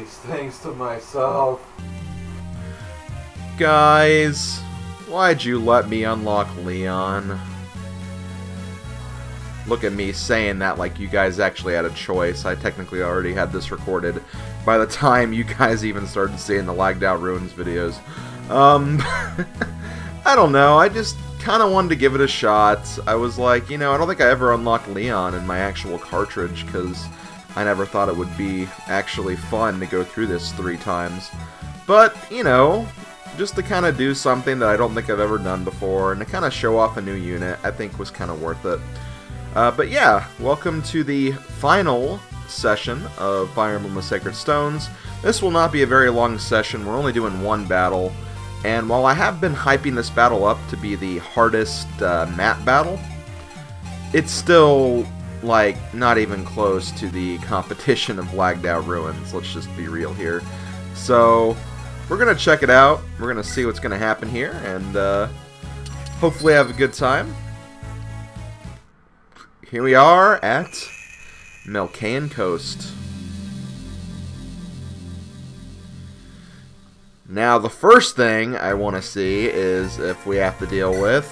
these things to myself. Guys, why'd you let me unlock Lyon? Look at me saying that like you guys actually had a choice. I technically already had this recorded by the time you guys even started seeing the Lagged Out Ruins videos. I don't know, I just kind of wanted to give it a shot. I was like, you know, I don't think I ever unlocked Lyon in my actual cartridge, because I never thought it would be actually fun to go through this 3 times. But, you know, just to kind of do something that I don't think I've ever done before, and to kind of show off a new unit, I think was kind of worth it. But yeah, welcome to the final session of Fire Emblem with Sacred Stones. This will not be a very long session, we're only doing 1 battle. And while I have been hyping this battle up to be the hardest map battle, it's still, like, not even close to the competition of Lagged Out Ruins. Let's just be real here. So, we're going to check it out. We're going to see what's going to happen here, and hopefully have a good time. Here we are at Melkaen Coast. Now, the first thing I want to see is if we have to deal with...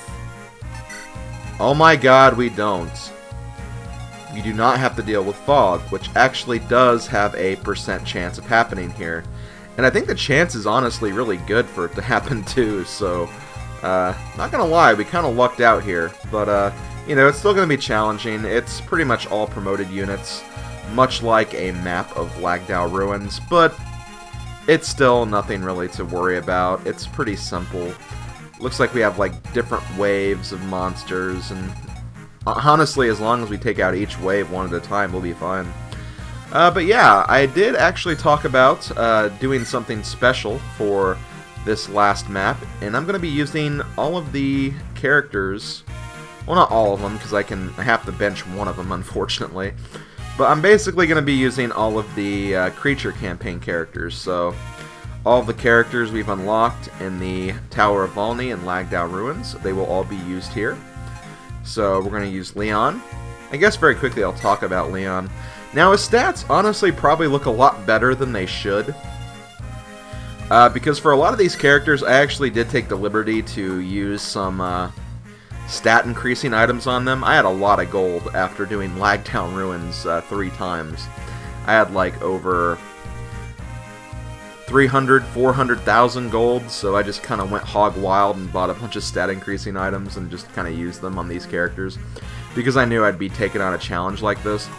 Oh my god, we don't. We do not have to deal with fog, which actually does have a % chance of happening here. And I think the chance is honestly really good for it to happen too, so... not gonna lie, we kind of lucked out here. But, you know, it's still gonna be challenging. It's pretty much all promoted units, much like a map of Lagged Out Ruins, but... it's still nothing really to worry about. It's pretty simple. Looks like we have like different waves of monsters, and honestly, as long as we take out each wave one at a time, we'll be fine. But yeah, I did actually talk about doing something special for this last map, and I'm going to be using all of the characters. Well, not all of them, because I have to bench one of them, unfortunately. But I'm basically going to be using all of the creature campaign characters, so all of the characters we've unlocked in the Tower of Volney and Lagged Out Ruins, they will all be used here. So we're going to use Lyon. I guess very quickly I'll talk about Lyon. Now his stats honestly probably look a lot better than they should. Because for a lot of these characters I actually did take the liberty to use some... stat increasing items on them. I had a lot of gold after doing Lagged Out Ruins 3 times. I had like over 400,000 gold, so I just kind of went hog wild and bought a bunch of stat increasing items and just kind of used them on these characters because I knew I'd be taking on a challenge like this.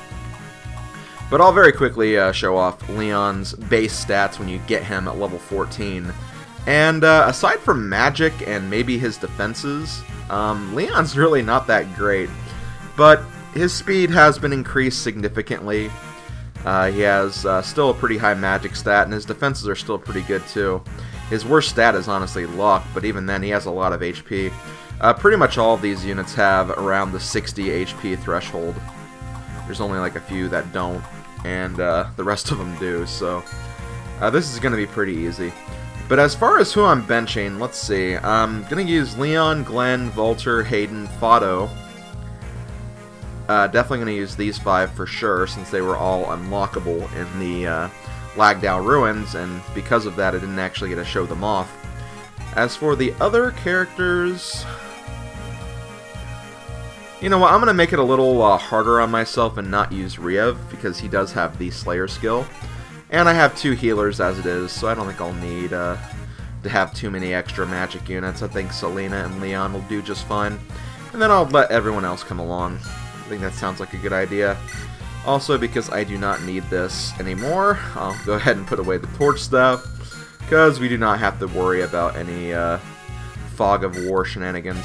But I'll very quickly show off Lyon's base stats when you get him at level 14. And aside from magic and maybe his defenses, Lyon's really not that great, but his speed has been increased significantly. He has still a pretty high magic stat, and his defenses are still pretty good too. His worst stat is honestly luck, but even then he has a lot of HP. Pretty much all of these units have around the 60 HP threshold. There's only like a few that don't, and the rest of them do, so this is going to be pretty easy. But as far as who I'm benching, let's see. I'm going to use Lyon, Glenn, Volter, Hayden, Fado. Definitely going to use these 5 for sure, since they were all unlockable in the Lagged Out Ruins, and because of that I didn't actually get to show them off. As for the other characters... you know what, I'm going to make it a little harder on myself and not use Riev, because he does have the Slayer skill. And I have 2 healers as it is, so I don't think I'll need to have too many extra magic units. I think Selena and Lyon will do just fine. And then I'll let everyone else come along. I think that sounds like a good idea. Also, because I do not need this anymore, I'll go ahead and put away the torch staff, because we do not have to worry about any Fog of War shenanigans.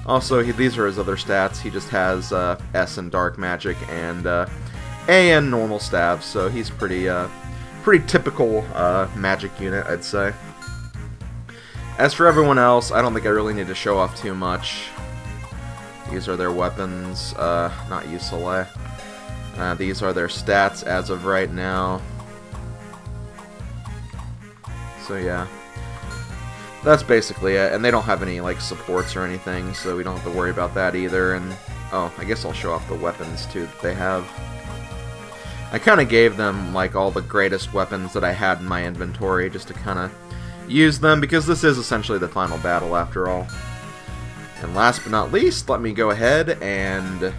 Also, these are his other stats. He just has S in Dark Magic and A in Normal Staff, so he's pretty typical magic unit, I'd say. As for everyone else, I don't think I really need to show off too much. These are their weapons, not you, Soleil. These are their stats as of right now. So yeah. That's basically it, and they don't have any like supports or anything, so we don't have to worry about that either. And oh, I guess I'll show off the weapons too that they have. I kind of gave them like all the greatest weapons that I had in my inventory just to kind of use them, because this is essentially the final battle after all. And last but not least, let me go ahead and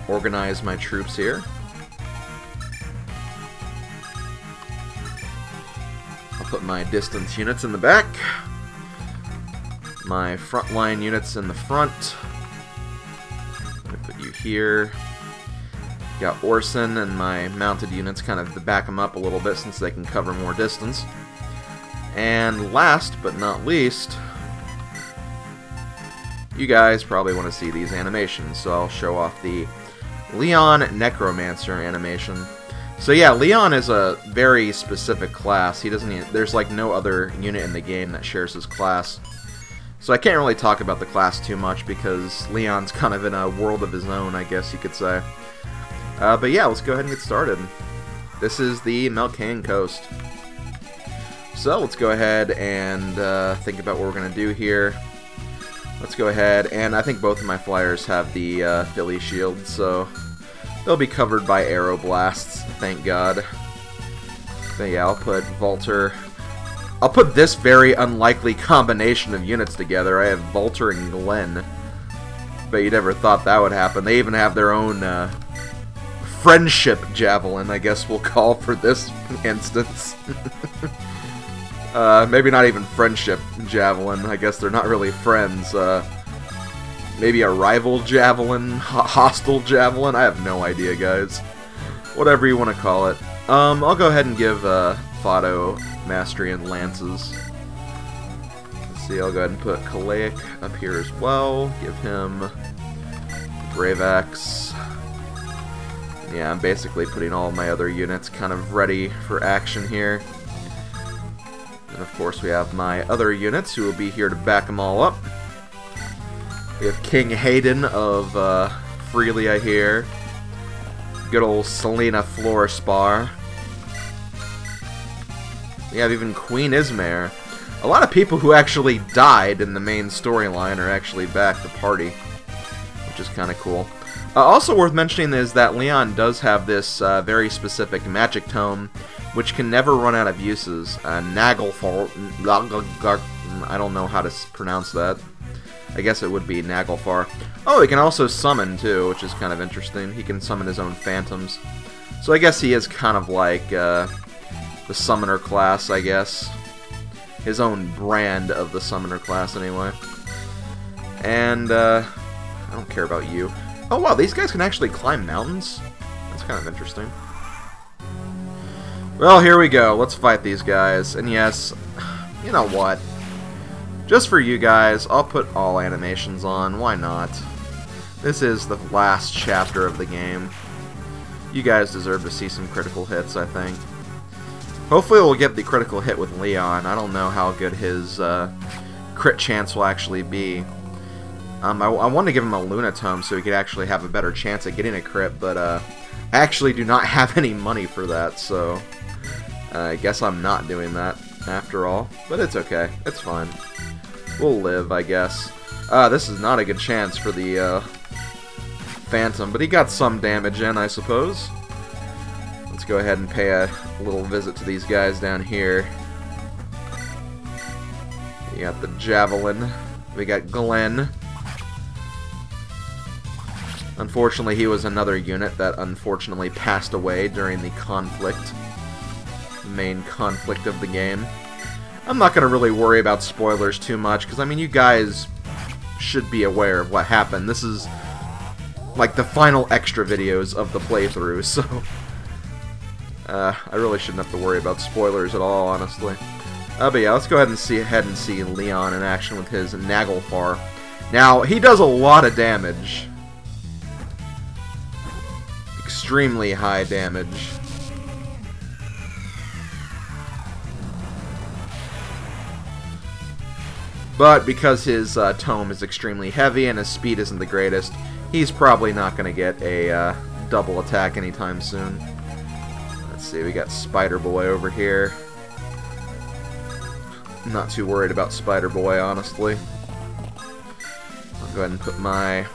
organize my troops here. I'll put my distance units in the back, my frontline units in the front. I'm going to put you here. Got Orson and my mounted units kind of to back them up a little bit since they can cover more distance. And last but not least, you guys probably want to see these animations, so I'll show off the Lyon Necromancer animation. So yeah, Lyon is a very specific class. He doesn't. There's like no other unit in the game that shares his class. So I can't really talk about the class too much because Lyon's kind of in a world of his own, I guess you could say. But yeah, let's go ahead and get started. This is the Melkaen coast. So let's go ahead and think about what we're going to do here. Let's go ahead, and I think both of my flyers have the Philly shield, so they'll be covered by arrow blasts, thank God. But yeah, I'll put Volter. I'll put this very unlikely combination of units together. I have Volter and Glenn. But you never thought that would happen. They even have their own friendship javelin, I guess we'll call for this instance. Maybe not even friendship javelin. I guess they're not really friends. Maybe a rival javelin, hostile javelin. I have no idea, guys. Whatever you want to call it. I'll go ahead and give Fado mastery and lances. Let's see. I'll go ahead and put Kalaic up here as well. Give him Brave Axe. Yeah, I'm basically putting all my other units kind of ready for action here. And of course we have my other units who will be here to back them all up. We have King Hayden of Freelia here. Good old Selena Florispar. We have even Queen Ismare. A lot of people who actually died in the main storyline are actually back to party, which is kind of cool. Also worth mentioning is that Lyon does have this very specific magic tome, which can never run out of uses. Naglfar. I don't know how to pronounce that. I guess it would be Naglfar. Oh, he can also summon too, which is kind of interesting. He can summon his own phantoms. So I guess he is kind of like the summoner class, I guess. His own brand of the summoner class, anyway. And I don't care about you. Oh wow, these guys can actually climb mountains? That's kind of interesting. Well, here we go. Let's fight these guys. And yes, you know what? Just for you guys, I'll put all animations on. Why not? This is the last chapter of the game. You guys deserve to see some critical hits, I think. Hopefully we'll get the critical hit with Lyon. I don't know how good his crit chance will actually be. I wanted to give him a Lunatome so he could actually have a better chance at getting a crit, but I actually do not have any money for that, so I guess I'm not doing that after all. But it's okay. It's fine. We'll live, I guess. This is not a good chance for the Phantom, but he got some damage in, I suppose. Let's go ahead and pay a little visit to these guys down here. We got the Javelin. We got Glenn. Unfortunately, he was another unit that unfortunately passed away during the conflict. The main conflict of the game. I'm not going to really worry about spoilers too much, because, I mean, you guys should be aware of what happened. This is, like, the final extra videos of the playthrough, so I really shouldn't have to worry about spoilers at all, honestly. But yeah, let's go ahead and see Lyon in action with his Naglfar. Now, he does a lot of damage. Extremely high damage. But because his tome is extremely heavy and his speed isn't the greatest, he's probably not going to get a double attack anytime soon. Let's see, we got Spider Boy over here. I'm not too worried about Spider Boy, honestly. I'll go ahead and put my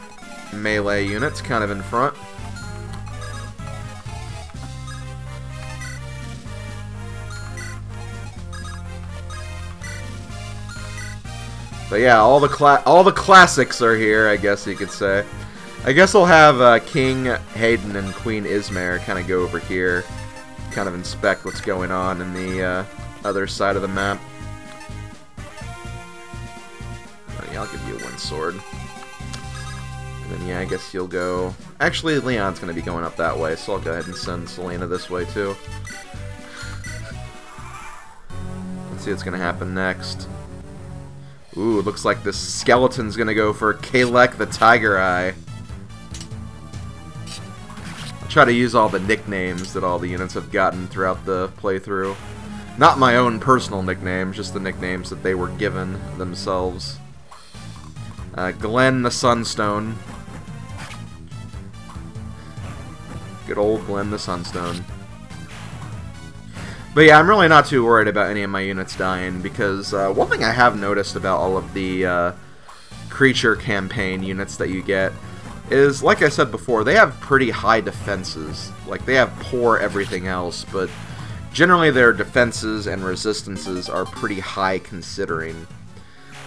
melee units kind of in front. But yeah, all the classics are here, I guess you could say. I guess I'll have King Hayden and Queen Ismare kind of go over here, kind of inspect what's going on in the other side of the map. Yeah, I'll give you a wind sword. And then yeah, I guess you'll go... Actually, Lyon's going to be going up that way, so I'll go ahead and send Selena this way too. Let's see what's going to happen next. Ooh, looks like this skeleton's going to go for Kalek the Tiger Eye. I'll try to use all the nicknames that all the units have gotten throughout the playthrough. Not my own personal nicknames, just the nicknames that they were given themselves. Glenn the Sunstone. Good old Glenn the Sunstone. But yeah, I'm really not too worried about any of my units dying, because one thing I have noticed about all of the creature campaign units that you get is, like I said before, they have pretty high defenses. Like, they have poor everything else, but generally their defenses and resistances are pretty high considering.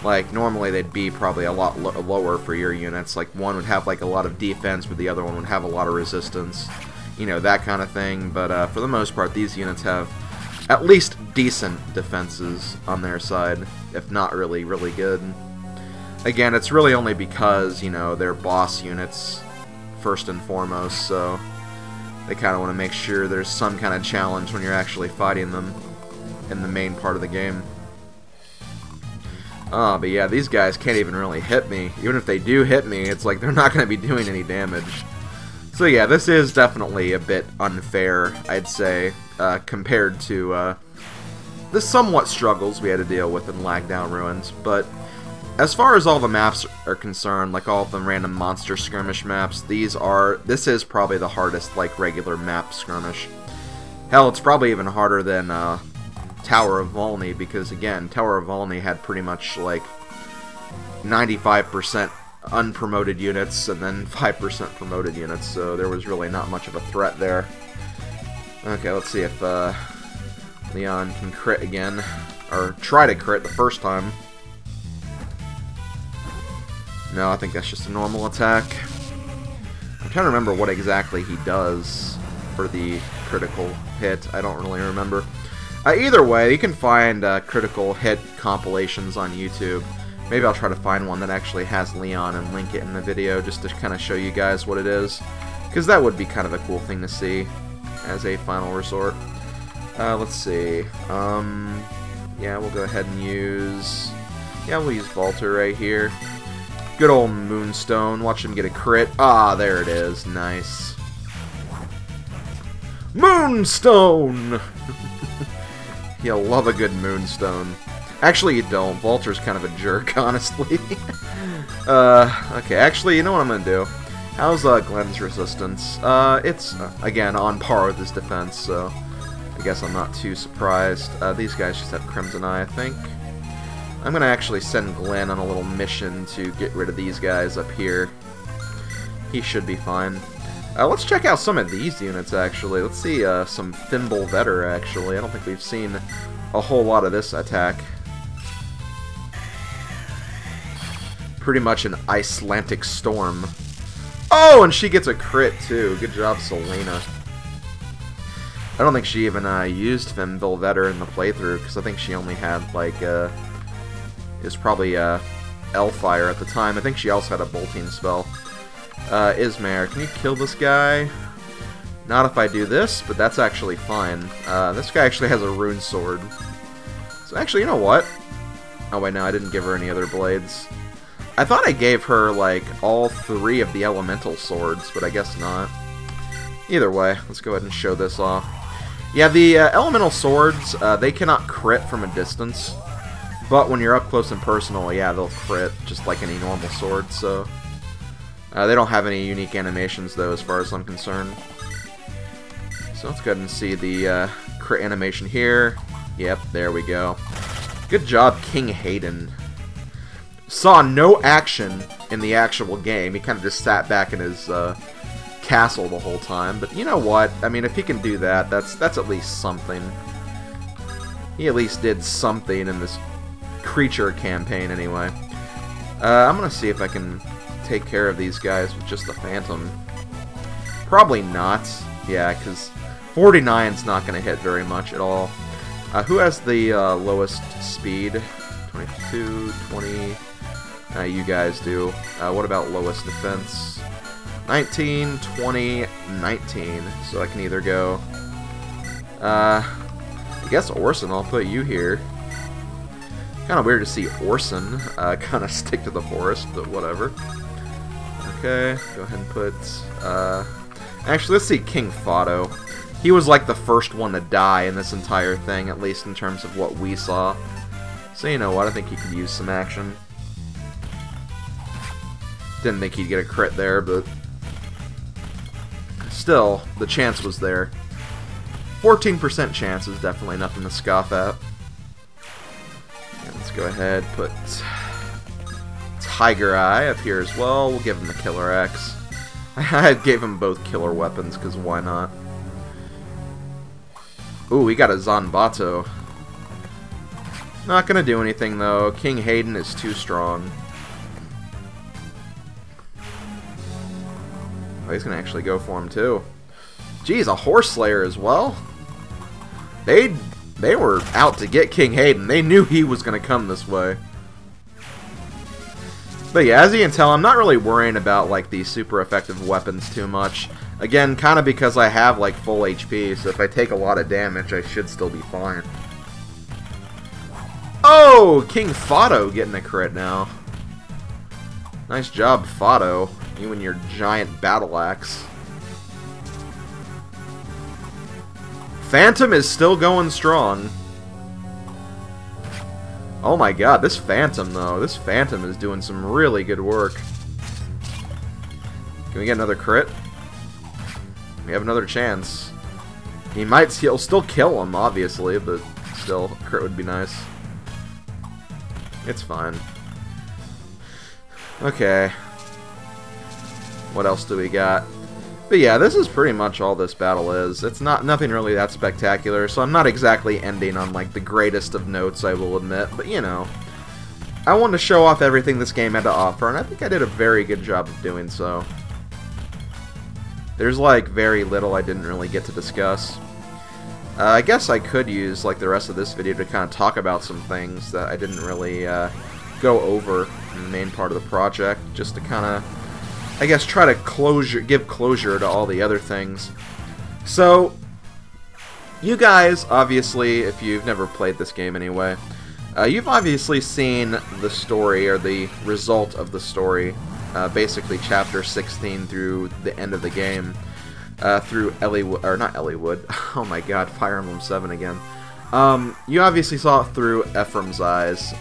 Like, normally they'd be probably a lot lower for your units. Like, one would have, like, a lot of defense, but the other one would have a lot of resistance. You know, that kind of thing. But, for the most part, these units have at least decent defenses on their side, if not really, really good. Again, it's really only because, you know, they're boss units, first and foremost, so they kind of want to make sure there's some kind of challenge when you're actually fighting them in the main part of the game. Oh, but yeah, these guys can't even really hit me. Even if they do hit me, it's like they're not going to be doing any damage. So yeah, this is definitely a bit unfair, I'd say, compared to the somewhat struggles we had to deal with in Lagdown Ruins. But as far as all the maps are concerned, like all of the random monster skirmish maps, this is probably the hardest, like, regular map skirmish. Hell, it's probably even harder than Tower of Volney, because again, Tower of Volney had pretty much like 95% unpromoted units and then 5% promoted units, so there was really not much of a threat there. Okay, let's see if Lyon can crit again, or try to crit the first time. No, I think that's just a normal attack. I'm trying to remember what exactly he does for the critical hit. I don't really remember. Either way, you can find critical hit compilations on YouTube. Maybe I'll try to find one that actually has Lyon and link it in the video just to kind of show you guys what it is. Because that would be kind of a cool thing to see as a final resort. Let's see. Yeah, we'll go ahead and use... Yeah, we'll use Valter right here. Good old Moonstone. Watch him get a crit. Ah, there it is. Nice. Moonstone! You'll love a good Moonstone. Actually, you don't. Valter's kind of a jerk, honestly. Okay, actually, you know what I'm going to do? How's Glenn's resistance? It's, again, on par with his defense, so I guess I'm not too surprised. These guys just have Crimson Eye, I think. I'm going to actually send Glenn on a little mission to get rid of these guys up here. He should be fine. Let's check out some of these units, actually. Let's see some Thimble Vetter, actually. I don't think we've seen a whole lot of this attack. Pretty much an Icelandic Storm. Oh, and she gets a crit, too. Good job, Selena. I don't think she even used Thimble Vetter in the playthrough, because I think she only had, like, it was probably Elfire at the time. I think she also had a bolting spell. Ismare, can you kill this guy? Not if I do this, but that's actually fine. This guy actually has a rune sword. So actually, you know what? Oh wait, no, I didn't give her any other blades. I thought I gave her, like, all 3 of the elemental swords, but I guess not. Either way, let's go ahead and show this off. Yeah, the elemental swords, they cannot crit from a distance. But when you're up close and personal, yeah, they'll crit, just like any normal sword, so... they don't have any unique animations, though, as far as I'm concerned. So let's go ahead and see the crit animation here. Yep, there we go. Good job, King Hayden. Saw no action in the actual game. He kind of just sat back in his castle the whole time. But you know what? I mean, if he can do that, that's at least something. He at least did something in this creature campaign, anyway. I'm gonna see if I can take care of these guys with just the Phantom. Probably not. Yeah, because 49's not gonna hit very much at all. Who has the lowest speed? 22, 20... you guys do. What about lowest defense? 19, 20, 19. So I can either go... I guess Orson, I'll put you here. Kind of weird to see Orson kind of stick to the forest, but whatever. Okay, go ahead and put... actually, let's see King Fado. He was like the first one to die in this entire thing, at least in terms of what we saw. So you know what, I think he could use some action. Didn't think he'd get a crit there, but... still, the chance was there. 14% chance is definitely nothing to scoff at. And let's go ahead, put Tiger Eye up here as well. We'll give him the Killer Axe. I gave him both killer weapons, because why not? Ooh, we got a Zanbato. Not gonna do anything, though. King Hayden is too strong. Oh, he's gonna actually go for him, too. Geez, a Horse Slayer as well? They were out to get King Hayden. They knew he was gonna come this way. But yeah, as you can tell, I'm not really worrying about like these super effective weapons too much. Again, kind of because I have like full HP, so if I take a lot of damage, I should still be fine. Oh! King Fado getting a crit now. Nice job, Fado. You and your giant battle axe. Phantom is still going strong. Oh my god, this Phantom, though. This Phantom is doing some really good work. Can we get another crit? We have another chance. He'll still kill him, obviously, but still, a crit would be nice. It's fine. Okay. What else do we got? But yeah, this is pretty much all this battle is. It's nothing really that spectacular, so I'm not exactly ending on like the greatest of notes, I will admit, but you know. I wanted to show off everything this game had to offer, and I think I did a very good job of doing so. There's like very little I didn't really get to discuss. I guess I could use like the rest of this video to kind of talk about some things that I didn't really go over in the main part of the project, just to kind of, I guess, try to give closure to all the other things. So, you guys, obviously, if you've never played this game anyway, you've obviously seen the story, or the result of the story, basically chapter 16 through the end of the game, through not Elliewood, oh my god, Fire Emblem 7 again. You obviously saw it through Ephraim's eyes.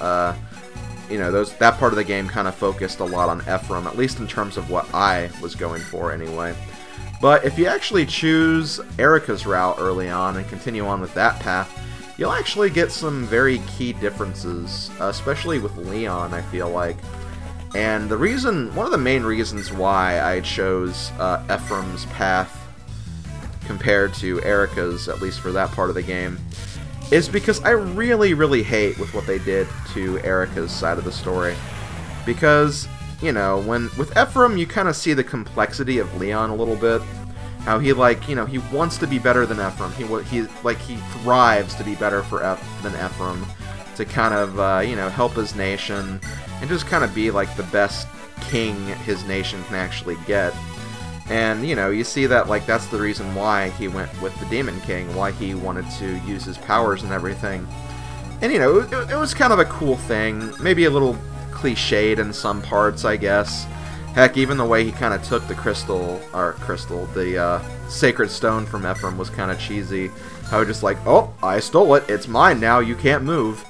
You know, that part of the game kind of focused a lot on Ephraim, at least in terms of what I was going for anyway. But if you actually choose Eirika's route early on and continue on with that path, you'll actually get some very key differences, especially with Lyon, I feel like. And one of the main reasons why I chose Ephraim's path compared to Eirika's, at least for that part of the game, is because I really, really hate with what they did to Eirika's side of the story. Because, you know, with Ephraim, you kind of see the complexity of Lyon a little bit. How he, like, you know, he wants to be better than Ephraim. He thrives to be better than Ephraim. To kind of, you know, help his nation. And just kind of be, like, the best king his nation can actually get. And, you know, you see that, like, that's the reason why he went with the Demon King, why he wanted to use his powers and everything. And, you know, it was kind of a cool thing, maybe a little cliched in some parts, I guess. Heck, even the way he kind of took the the Sacred Stone from Ephraim was kind of cheesy. How just like, oh, I stole it, it's mine now, you can't move.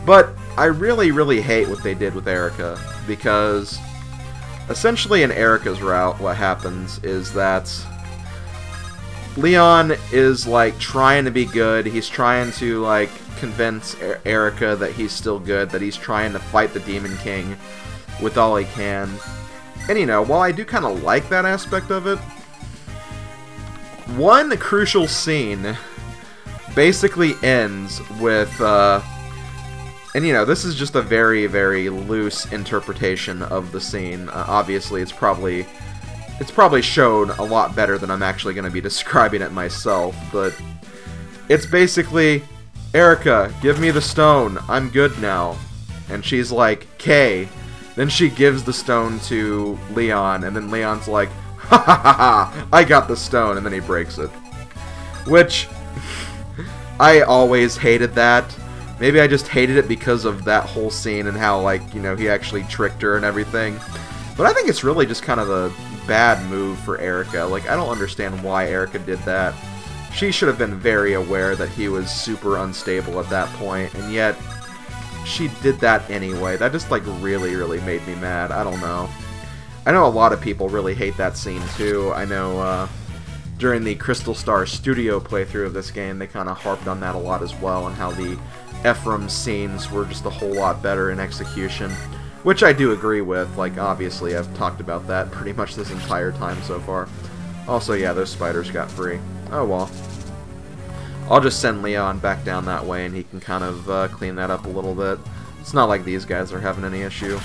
But I really, really hate what they did with Eirika, because essentially in Eirika's route, what happens is that Lyon is, like, trying to be good. He's trying to, like, convince Eirika that he's still good, that he's trying to fight the Demon King with all he can. And, you know, while I do kind of like that aspect of it, one crucial scene basically ends with And, you know, this is just a very, very loose interpretation of the scene. Obviously, it's probably shown a lot better than I'm actually going to be describing it myself, but it's basically, Eirika, give me the stone, I'm good now. And she's like, "K." Then she gives the stone to Lyon, and then Leon's like, "Ha ha ha ha, I got the stone," and then he breaks it. Which, I always hated that. Maybe I just hated it because of that whole scene and how, like, you know, he actually tricked her and everything. But I think it's really just kind of a bad move for Eirika. Like, I don't understand why Eirika did that. She should have been very aware that he was super unstable at that point, and yet she did that anyway. That just, like, really, really made me mad. I don't know. I know a lot of people really hate that scene, too. I know, during the Crystal Star Studio playthrough of this game, they kind of harped on that a lot as well, and how the Ephraim scenes were just a whole lot better in execution, which I do agree with. Like, obviously, I've talked about that pretty much this entire time so far. Also, yeah, those spiders got free. Oh well. I'll just send Lyon back down that way, and he can kind of clean that up a little bit. It's not like these guys are having any issue.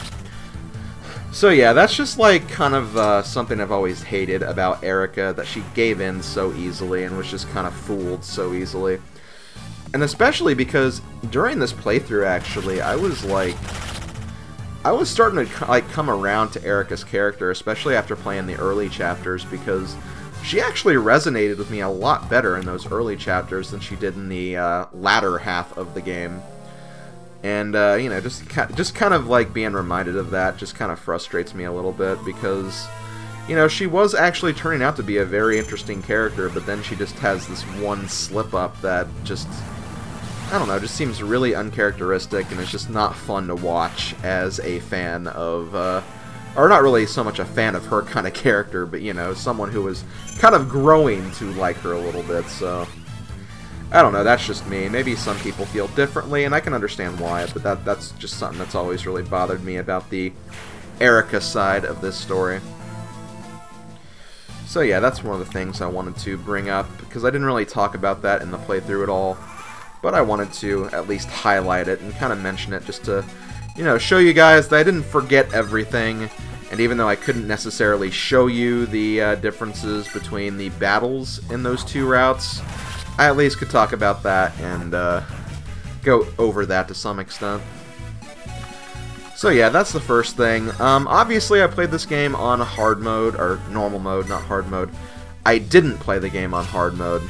So yeah, that's just like kind of something I've always hated about Eirika, that she gave in so easily and was just kind of fooled so easily. And especially because during this playthrough, actually, I was starting to like come around to Eirika's character, especially after playing the early chapters, because she actually resonated with me a lot better in those early chapters than she did in the latter half of the game. And, you know, just kind of like being reminded of that just kind of frustrates me a little bit, because, you know, she was actually turning out to be a very interesting character, but then she just has this one slip-up that just, I don't know, just seems really uncharacteristic, and it's just not fun to watch as a fan of, or not really so much a fan of her kind of character, but, you know, someone who was kind of growing to like her a little bit, so I don't know, that's just me. Maybe some people feel differently, and I can understand why, but that's just something that's always really bothered me about the Eirika side of this story. So yeah, that's one of the things I wanted to bring up, because I didn't really talk about that in the playthrough at all, but I wanted to at least highlight it and kind of mention it just to, you know, show you guys that I didn't forget everything, and even though I couldn't necessarily show you the differences between the battles in those two routes, I at least could talk about that and go over that to some extent. So yeah, that's the first thing. Obviously I played this game on hard mode, or normal mode, not hard mode. I didn't play the game on hard mode.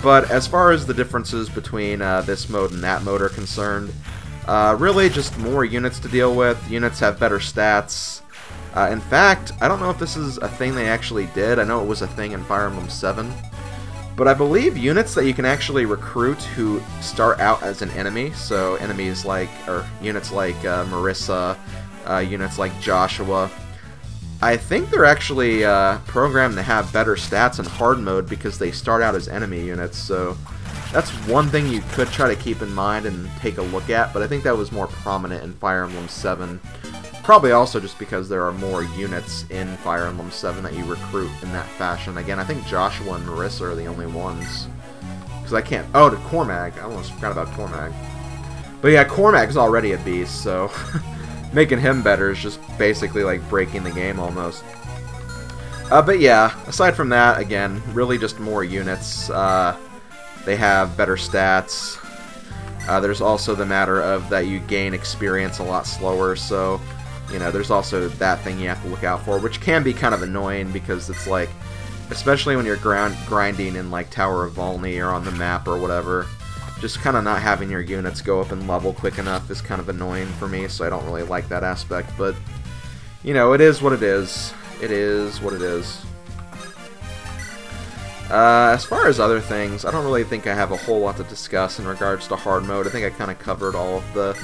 But as far as the differences between this mode and that mode are concerned, really just more units to deal with. Units have better stats. In fact, I don't know if this is a thing they actually did. I know it was a thing in Fire Emblem 7. But I believe units that you can actually recruit who start out as an enemy, so enemies like, or units like Marissa, units like Joshua, I think they're actually programmed to have better stats in hard mode because they start out as enemy units, so that's one thing you could try to keep in mind and take a look at, but I think that was more prominent in Fire Emblem 7. Probably also just because there are more units in Fire Emblem 7 that you recruit in that fashion. Again, I think Joshua and Marissa are the only ones. Because I can't... Oh, to Cormag. I almost forgot about Cormag. But yeah, Cormag's already a beast, so making him better is just basically like breaking the game almost. But yeah, aside from that, again, really just more units. They have better stats. There's also the matter of that you gain experience a lot slower, so... You know, there's also that thing you have to look out for, which can be kind of annoying because it's like, especially when you're grinding in like Tower of Volney or on the map or whatever, just kind of not having your units go up in level quick enough is kind of annoying for me, so I don't really like that aspect, but, you know, it is what it is. It is what it is. As far as other things, I don't really think I have a whole lot to discuss in regards to hard mode. I think I kind of covered all of the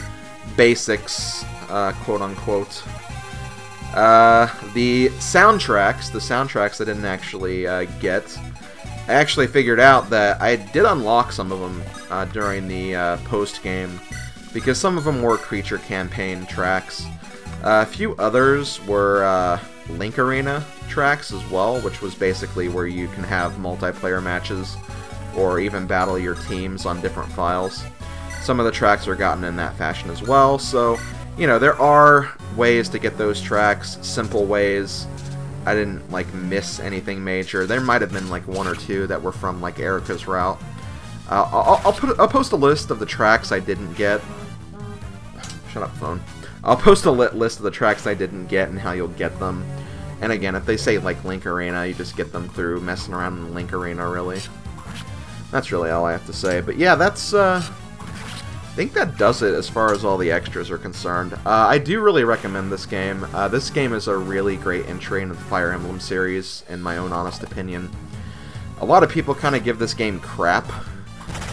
basics, quote-unquote. The soundtracks I didn't actually get. I actually figured out that I did unlock some of them during the post-game, because some of them were creature campaign tracks. A few others were Link Arena tracks as well, which was basically where you can have multiplayer matches, or even battle your teams on different files. some of the tracks are gotten in that fashion as well. So, you know, there are ways to get those tracks, simple ways. I didn't, like, miss anything major. There might have been, like, one or two that were from, like, Eirika's route. I'll post a list of the tracks I didn't get. Shut up, phone. I'll post a list of the tracks I didn't get and how you'll get them. And again, if they say, like, Link Arena, you just get them through messing around in Link Arena, really. That's really all I have to say. But yeah, that's, I think that does it as far as all the extras are concerned. I do really recommend this game. This game is a really great entry into the Fire Emblem series, in my own honest opinion. A lot of people kind of give this game crap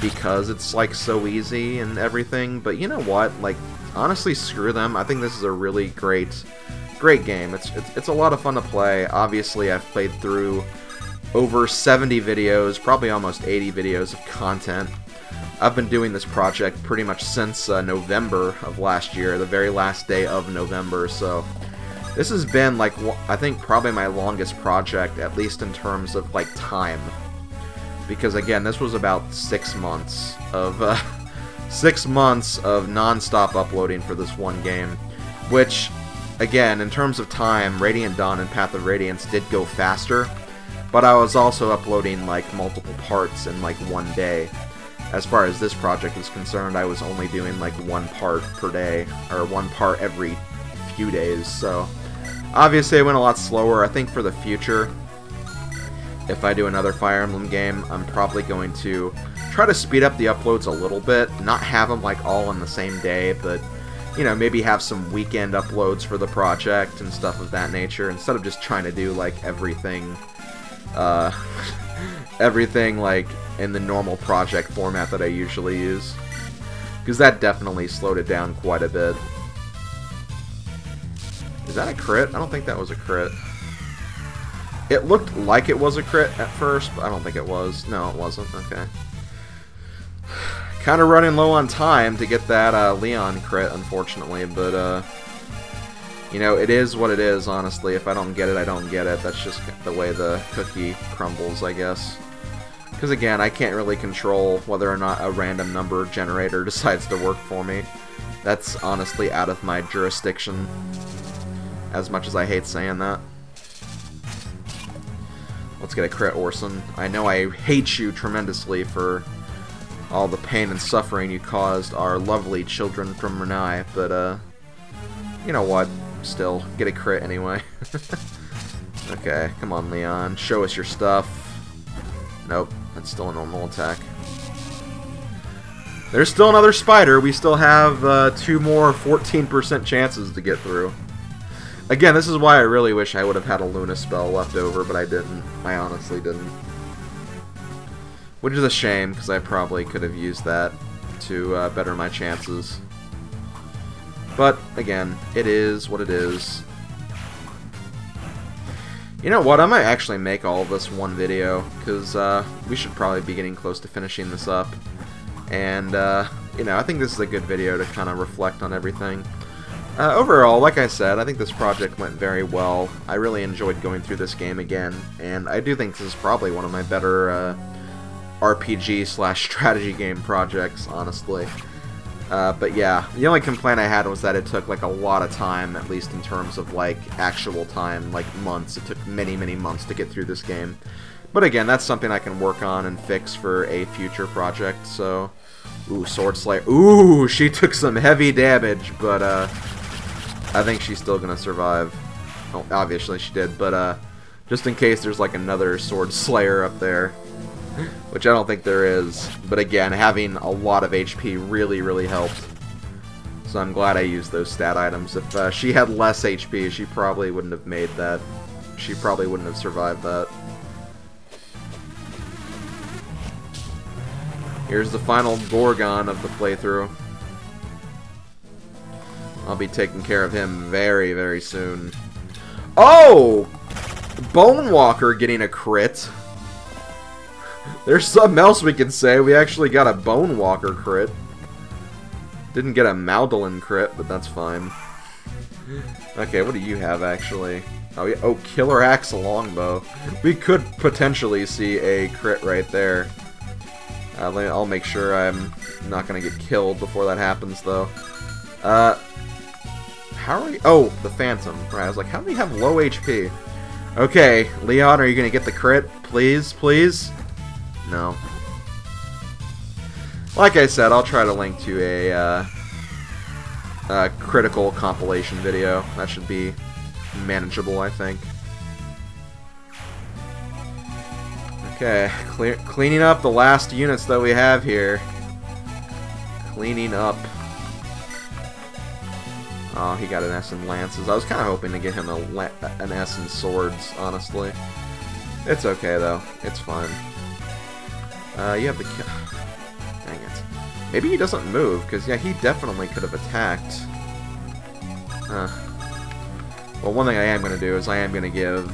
because it's, like, so easy and everything. But you know what? Like, honestly, screw them. I think this is a really great game. It's a lot of fun to play. Obviously, I've played through over 70 videos, probably almost 80 videos of content. I've been doing this project pretty much since November of last year, the very last day of November, so this has been, like, I think probably my longest project, at least in terms of, like, time. Because, again, this was about 6 months of, 6 months of non-stop uploading for this one game, which, again, in terms of time, Radiant Dawn and Path of Radiance did go faster, but I was also uploading, like, multiple parts in, like, one day. As far as this project is concerned, I was only doing, like, one part per day, or one part every few days, so obviously I went a lot slower. I think for the future, if I do another Fire Emblem game, I'm probably going to try to speed up the uploads a little bit, not have them, like, all on the same day, but, you know, maybe have some weekend uploads for the project and stuff of that nature, instead of just trying to do, like, everything, everything, like, in the normal project format that I usually use. Because that definitely slowed it down quite a bit. Is that a crit? I don't think that was a crit. It looked like it was a crit at first, but I don't think it was. No, it wasn't. Okay. Kind of running low on time to get that Lyon crit, unfortunately, but, you know, it is what it is, honestly. If I don't get it, I don't get it. That's just the way the cookie crumbles, I guess. Because, again, I can't really control whether or not a random number generator decides to work for me. That's honestly out of my jurisdiction, as much as I hate saying that. Let's get a crit, Orson. I know I hate you tremendously for all the pain and suffering you caused our lovely children from Renai, but, you know what? Still, get a crit anyway. Okay, come on, Leon. Show us your stuff. Nope, that's still a normal attack. There's still another spider. We still have 2 more 14% chances to get through. Again, this is why I really wish I would have had a Luna spell left over, but I didn't. I honestly didn't. Which is a shame, because I probably could have used that to better my chances. But, again, it is what it is. You know what, I might actually make all of this one video, because we should probably be getting close to finishing this up. And, you know, I think this is a good video to kind of reflect on everything. Overall, like I said, I think this project went very well. I really enjoyed going through this game again, and I do think this is probably one of my better RPG/strategy game projects, honestly. But yeah, the only complaint I had was that it took, like, a lot of time, at least in terms of, like, actual time, like, months. It took many, many months to get through this game. But again, that's something I can work on and fix for a future project, so... Ooh, Sword Slayer. Ooh, she took some heavy damage, but, I think she's still gonna survive. Well, obviously she did, but, just in case there's, like, another Sword Slayer up there. Which I don't think there is. But again, having a lot of HP really, really helped. So I'm glad I used those stat items. If she had less HP, she probably wouldn't have made that. She probably wouldn't have survived that. Here's the final Gorgon of the playthrough. I'll be taking care of him very, very soon. Oh! Bone Walker getting a crit. There's something else we can say. We actually got a Bone Walker crit. Didn't get a Magdalene crit, but that's fine. Okay, what do you have, actually? Oh, yeah. Oh, Killer Axe Longbow. We could potentially see a crit right there. I'll make sure I'm not gonna get killed before that happens, though. How are we... Oh, the Phantom. Right, I was like, how do we have low HP? Okay, Lyon, are you gonna get the crit? Please, please? No. Like I said, I'll try to link to a critical compilation video. That should be manageable, I think. Okay, cleaning up the last units that we have here. Cleaning up. Oh, he got an S in lances. I was kind of hoping to get him an S in swords, honestly. It's okay, though. It's fine. You have the... Dang it. Maybe he doesn't move, because, yeah, he definitely could have attacked. Well, one thing I am going to do is I am going to give,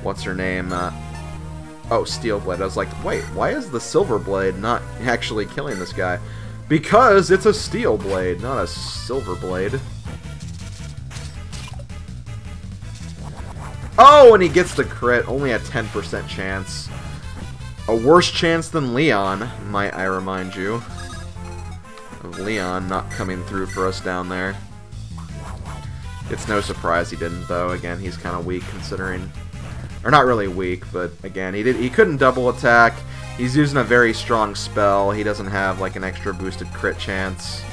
what's her name? Oh, Steel Blade. I was like, wait, why is the Silver Blade not actually killing this guy? Because it's a Steel Blade, not a Silver Blade. Oh, and he gets the crit. Only a 10% chance. A worse chance than Lyon, might I remind you. Of Lyon not coming through for us down there. It's no surprise he didn't, though. Again, he's kind of weak considering... Or not really weak, but again, he couldn't double attack. He's using a very strong spell. He doesn't have like an extra boosted crit chance.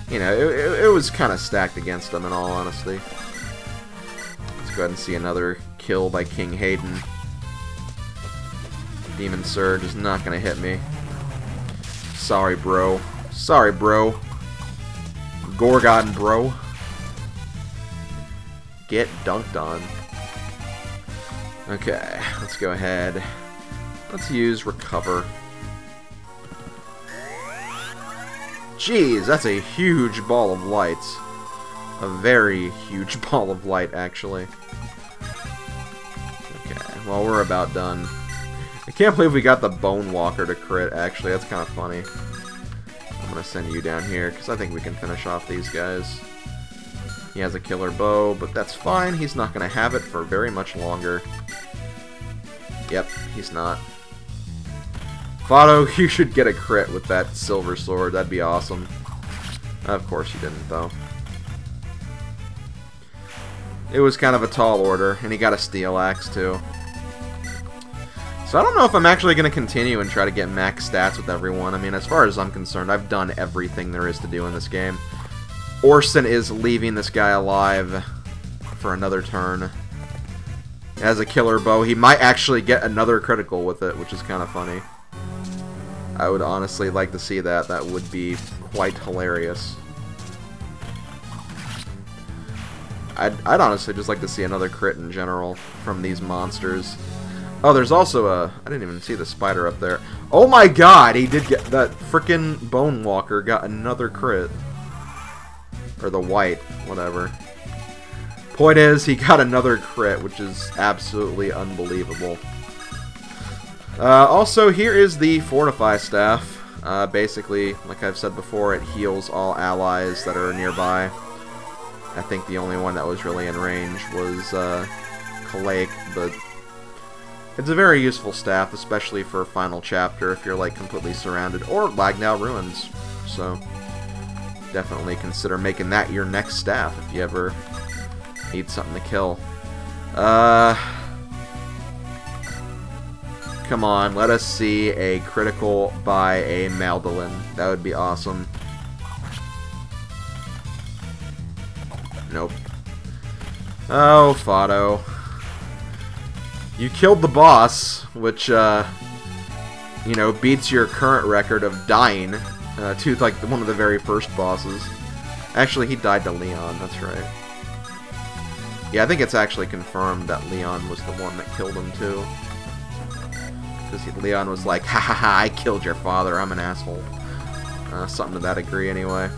You know, it was kind of stacked against him in all honesty. Let's go ahead and see another kill by King Hayden. Demon Surge is not going to hit me. Sorry, bro. Sorry, bro. Gorgon, bro. Get dunked on. Okay, let's go ahead. Let's use Recover. Jeez, that's a huge ball of light. A very huge ball of light, actually. Okay, well, we're about done. I can't believe we got the Bone Walker to crit, actually. That's kind of funny. I'm going to send you down here, because I think we can finish off these guys. He has a killer bow, but that's fine. He's not going to have it for very much longer. Yep, he's not. Fado, you should get a crit with that silver sword. That'd be awesome. Of course you didn't, though. It was kind of a tall order, and he got a steel axe, too. So I don't know if I'm actually going to continue and try to get max stats with everyone. I mean, as far as I'm concerned, I've done everything there is to do in this game. Orson is leaving this guy alive for another turn. He has a killer bow. He might actually get another critical with it, which is kind of funny. I would honestly like to see that. That would be quite hilarious. I'd honestly just like to see another crit in general from these monsters. Oh, there's also a... I didn't even see the spider up there. Oh my god! He did get... That frickin' Bone Walker got another crit. Or the white. Whatever. Point is, he got another crit, which is absolutely unbelievable. Also, here is the Fortify Staff. Basically, like I've said before, it heals all allies that are nearby. I think the only one that was really in range was Kalake, but it's a very useful staff, especially for Final Chapter if you're like completely surrounded, or Lagnau Ruins. So, definitely consider making that your next staff if you ever need something to kill. Come on, let us see a critical by a Magdalene. That would be awesome. Nope. Oh, Fado. You killed the boss, which, you know, beats your current record of dying to, like, one of the very first bosses. Actually, he died to Lyon, that's right. Yeah, I think it's actually confirmed that Lyon was the one that killed him, too. Because Lyon was like, ha ha ha, I killed your father, I'm an asshole. Something to that degree, anyway.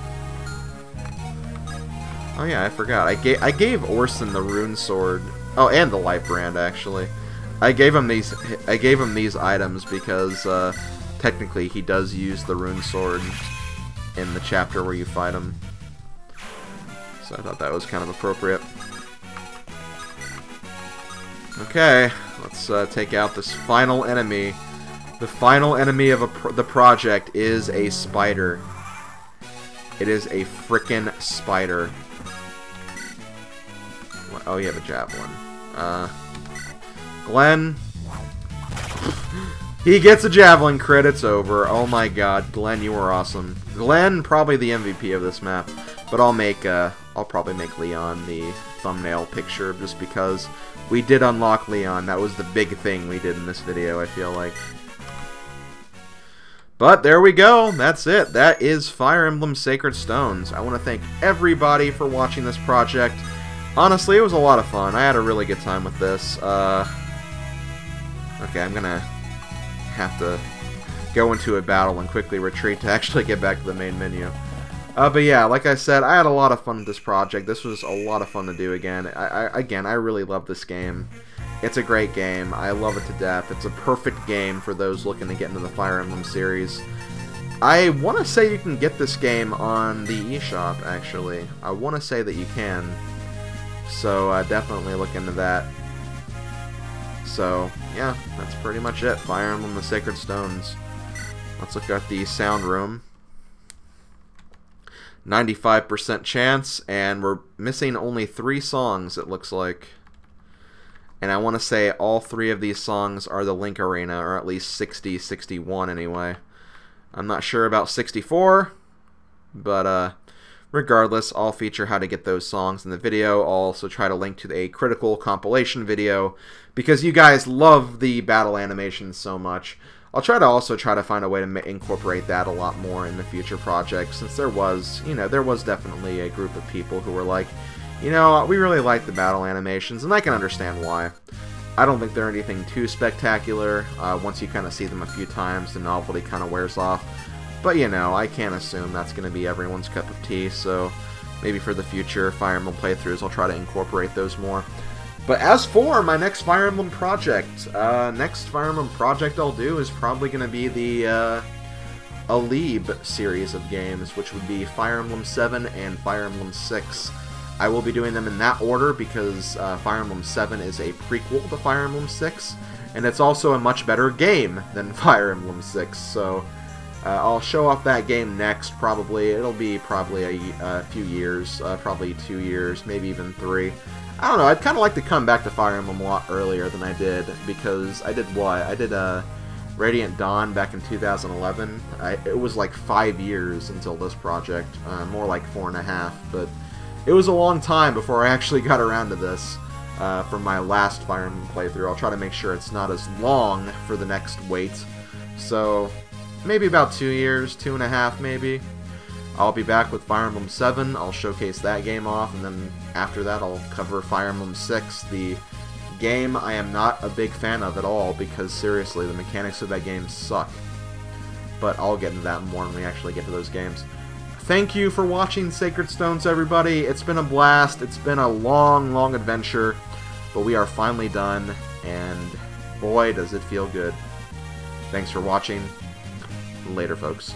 Oh yeah, I forgot. I gave Orson the rune sword. Oh, and the light brand, actually. I gave him these items because technically he does use the rune sword in the chapter where you fight him. So I thought that was kind of appropriate. Okay, let's take out this final enemy The final enemy of the project is a spider. It is a frickin' spider. Oh, you have a javelin. Glenn. He gets a javelin crit. It's over. Oh my god, Glenn, you were awesome. Glenn, probably the MVP of this map. But I'll probably make Lyon the thumbnail picture just because we did unlock Lyon. That was the big thing we did in this video, I feel like. But there we go. That's it. That is Fire Emblem Sacred Stones. I want to thank everybody for watching this project. Honestly, it was a lot of fun. I had a really good time with this. Okay, I'm going to have to go into a battle and quickly retreat to actually get back to the main menu. But yeah, like I said, I had a lot of fun with this project. This was a lot of fun to do again. I really love this game. It's a great game. I love it to death. It's a perfect game for those looking to get into the Fire Emblem series. I want to say you can get this game on the eShop, actually. I want to say that you can. So definitely look into that. So, yeah, that's pretty much it. Fire Emblem the Sacred Stones. Let's look at the sound room. 95% chance, and we're missing only 3 songs, it looks like. And I want to say all 3 of these songs are the Link Arena, or at least 60, 61 anyway. I'm not sure about 64, but regardless, I'll feature how to get those songs in the video. I'll also try to link to a critical compilation video, because you guys love the battle animations so much. I'll also try to find a way to incorporate that a lot more in the future projects, since there was definitely a group of people who were like, you know, we really like the battle animations, and I can understand why. I don't think they're anything too spectacular. Once you kind of see them a few times, the novelty kind of wears off. But, you know, I can't assume that's going to be everyone's cup of tea, so maybe for the future Fire Emblem playthroughs, I'll try to incorporate those more. But as for my next Fire Emblem project, I'll do is probably going to be the Alib series of games, which would be Fire Emblem 7 and Fire Emblem 6. I will be doing them in that order because Fire Emblem 7 is a prequel to Fire Emblem 6, and it's also a much better game than Fire Emblem 6, so I'll show off that game next, probably. It'll be probably a few years, probably 2 years, maybe even 3. I don't know, I'd kind of like to come back to Fire Emblem a lot earlier than I did, because I did what? I did Radiant Dawn back in 2011. It was like 5 years until this project, more like 4.5, but it was a long time before I actually got around to this for my last Fire Emblem playthrough. I'll try to make sure it's not as long for the next wait. So, maybe about 2 years, 2.5 maybe. I'll be back with Fire Emblem 7. I'll showcase that game off, and then after that I'll cover Fire Emblem 6, the game I am not a big fan of at all, because seriously, the mechanics of that game suck. But I'll get into that more when we actually get to those games. Thank you for watching Sacred Stones, everybody. It's been a blast. It's been a long, long adventure, but we are finally done, and boy, does it feel good. Thanks for watching. Later, folks.